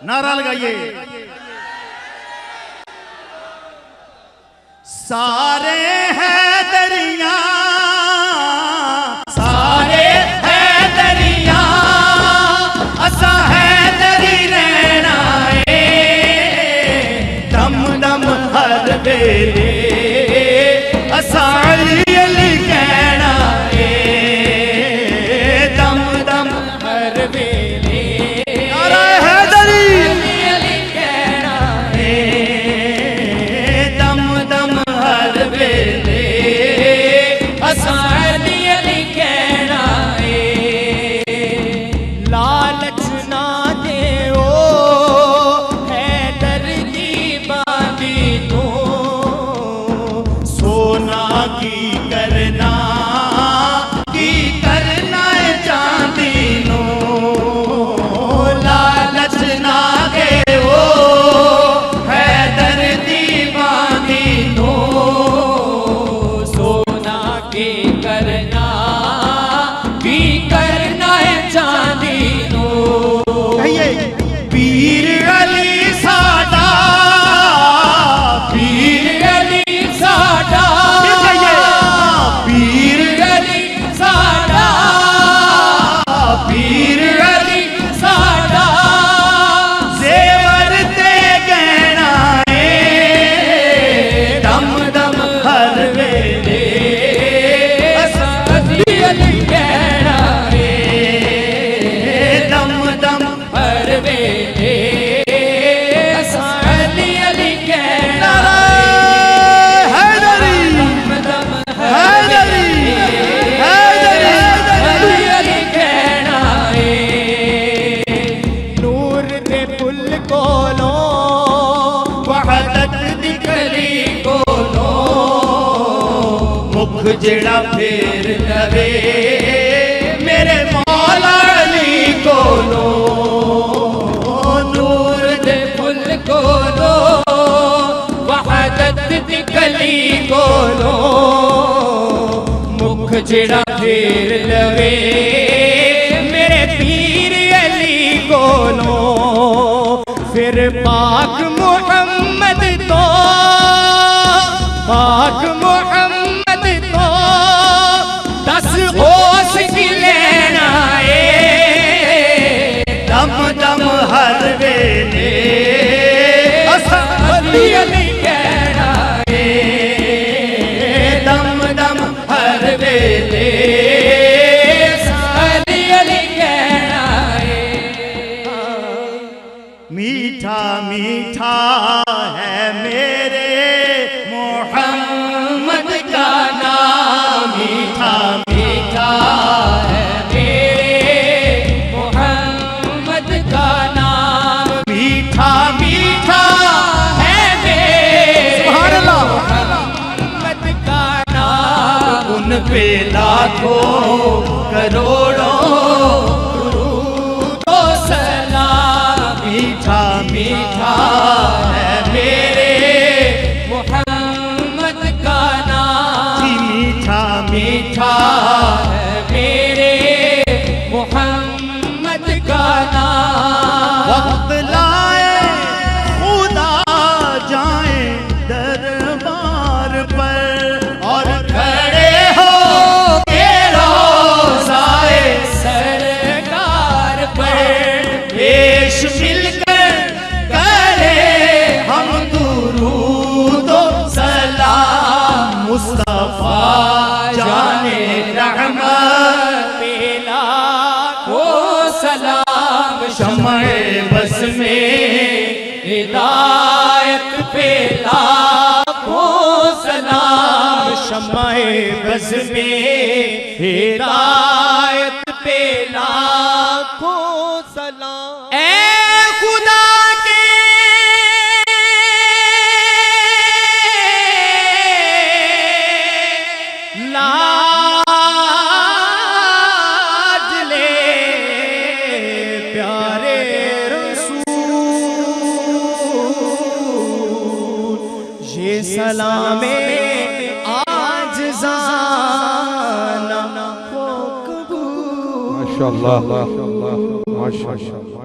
नारा लगाइए। सारे हैं दरिया, सारे हैं दरिया, असा है दरी रहना है, दम दम हर वेले असा अली अली कहना है, दम दम हर वेले नारा है दरी अली अली कहना है, दम दम हर वेले असा अली अली कहना है। लालच ना देओ है दर्दी बांधी तो, सोना की करना है चांदी नो, लालच ना देओ है दर्दी बांधी नो, सोना की करना है चांदी नो। पीर अली साडा, पीर अली साडा, पीर अली साडा, पीर अली साडा, ज़ेवर ते गहना है, दम दम हर वेले असा अली अली कहना है, दम दम हर वेले असा अली अली कहना है, दम दम हर वेले अली अली कहना है। नूर दे पुल कोलो वहदत दी गली कोलो, मुख जेड़ा फेर लवे मेरे मौला अली कोलो, नूर दे पुल कोलो वहदत दी गली कोलो, मुख जेड़ा फेर लवे मेरे पीर अली कोलो, फिर पाक मुहम्मद तो, पाक मुहम्मद तो दस होश की लेना है, दम दम हर वेले असा अली अली कहना है, दम दम हर वेले असा अली अली कहना है। मीठा मीठा है मेरे मोहम्मद का नाम, मीठा मीठा है मेरे मोहम्मद का नाम, मीठा मीठा है मेरे मोहम्मद का नाम, उन पे लाखों करोड़ों दुरूद और सलाम, मीठा मीठा है मेरे मोहम्मद का नाम, मीठा मीठा है मेरे मोहम्मद का नाम। वक्त लाए खुदा जाए दरबार पर और खड़े हो के रोज़ाए सरकार पर, पेश मिलकर करे हम दुरूद और सलाम, मुस्तफा जाने रहमत पे लाखों सलाम, शम्ए बस में हिदायत पे लाखों सलाम, शम्ए बस में हिदायत पे लाखों सलाम। ए खुदा के लाडले प्यारे रसूल, ये सलामे आज जाना को कबूल। माशाअल्लाह माशाअल्लाह माशाअल्लाह।